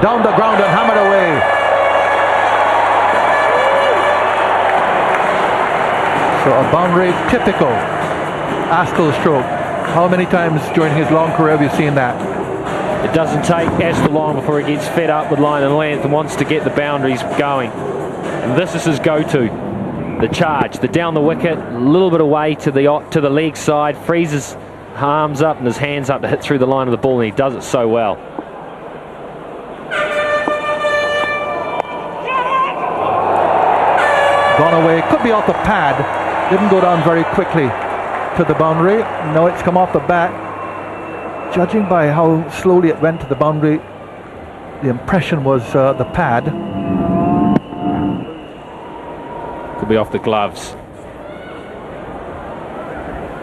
down the ground and hammered away. So a boundary, typical Astle stroke. How many times during his long career have you seen that? It doesn't take Astle long before he gets fed up with line and length and wants to get the boundaries going. And this is his go-to. The charge, the down the wicket, a little bit away to the leg side, frees his arms up and his hands up to hit through the line of the ball, and he does it so well. Gone away, could be off the pad, didn't go down very quickly to the boundary. No, it's come off the bat. Judging by how slowly it went to the boundary, the impression was the pad. Could be off the gloves.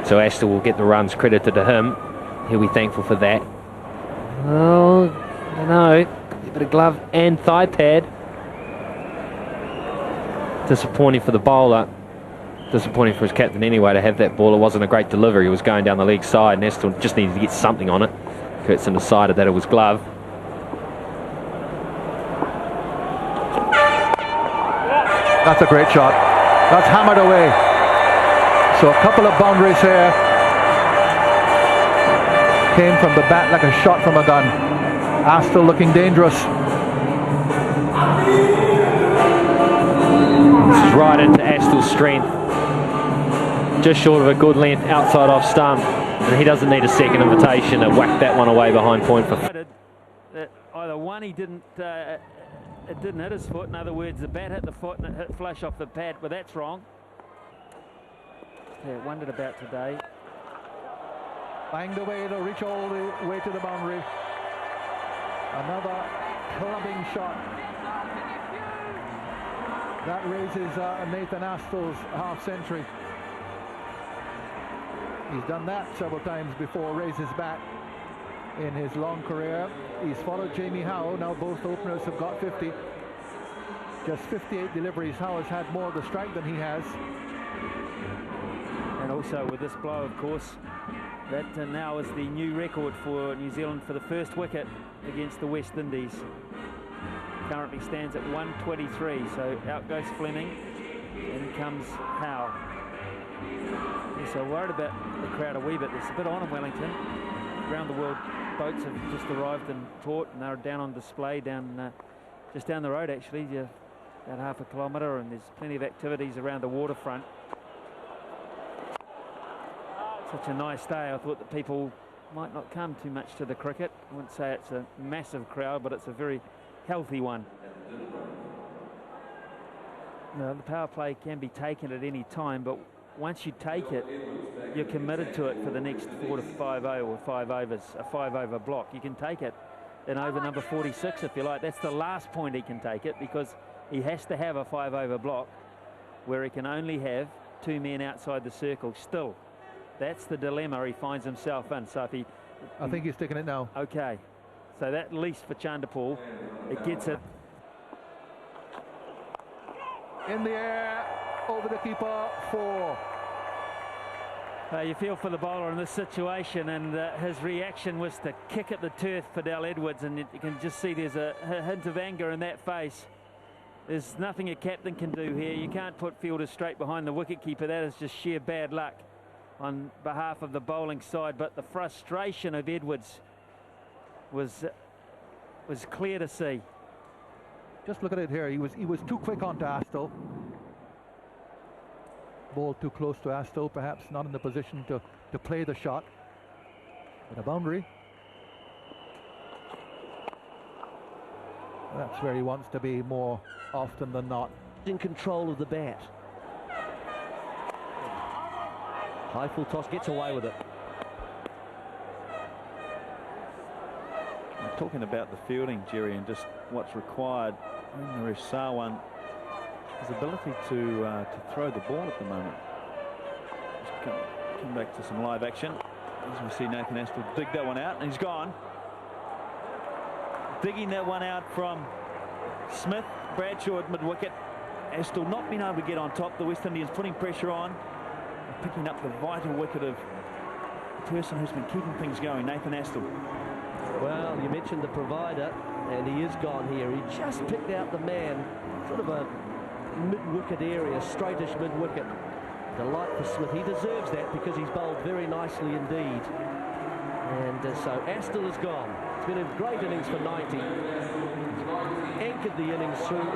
So Astle will get the runs credited to him. He'll be thankful for that. Oh, I don't know. A bit of glove and thigh pad. Disappointing for the bowler. Disappointing for his captain anyway to have that ball. It wasn't a great delivery. He was going down the leg side and Astle just needed to get something on it. Kurtzon decided that it was glove. That's a great shot. That's hammered away. So a couple of boundaries here. Came from the bat like a shot from a gun. Astle looking dangerous. This is right into Astle's strength. Just short of a good length outside off stump. And he doesn't need a second invitation to whack that one away behind point for. Either one, it didn't hit his foot. In other words, the bat hit the foot and it hit flush off the pad, but that's wrong. Yeah, wondered about today. Banged away, it'll reach all the way to the boundary. Another clubbing shot. That raises Nathan Astle's half century. He's done that several times before, raised his bat in his long career. He's followed Jamie Howe. Now both openers have got 50. Just 58 deliveries. Howe has had more of the strike than he has. And also with this blow, of course, that now is the new record for New Zealand for the first wicket against the West Indies. Currently stands at 123. So out goes Fleming, in comes Howe. Yeah, so worried about the crowd a wee bit. There's a bit on in Wellington. Around the world boats have just arrived in port and they're down on display down just down the road actually, about half a kilometre, and there's plenty of activities around the waterfront. Such a nice day. I thought that people might not come too much to the cricket. I wouldn't say it's a massive crowd, but it's a very healthy one. The power play can be taken at any time, but once you take it, you're committed to it for the next 4 to 5 or 5 overs, a 5 over block. You can take it in over number 46 if you like. That's the last point he can take it, because he has to have a 5 over block where he can only have 2 men outside the circle still. That's the dilemma he finds himself in. So if he... I think he's taking it now. Okay. So that, at least for Chanderpaul, it gets it. In the air, over the keeper, 4. You feel for the bowler in this situation, and his reaction was to kick at the turf for Dale Edwards, and you can just see there's a hint of anger in that face. There's nothing a captain can do here. You can't put fielders straight behind the wicketkeeper. That is just sheer bad luck on behalf of the bowling side, but the frustration of Edwards was clear to see. Just look at it here. He was too quick onto Astle. Ball too close to Astle, perhaps not in the position to play the shot. With a boundary. That's where he wants to be more often than not. In control of the bat. High full toss, gets away with it. I'm talking about the fielding, Jerry, and just what's required. Naresh Sarwan, his ability to throw the ball at the moment. Just come back to some live action. As we see Nathan Astle dig that one out, and he's gone. Digging that one out from Smith. Bradshaw at mid-wicket. Astle not being able to get on top. The West Indians putting pressure on. Picking up the vital wicket of the person who's been keeping things going, Nathan Astle. Well, you mentioned the provider, and he is gone here. He just picked out the man, sort of a mid-wicket area, straightish mid-wicket. Delight for Smith. He deserves that because he's bowled very nicely indeed. And so Astle is gone. It's been a great innings for 90. Anchored the innings through.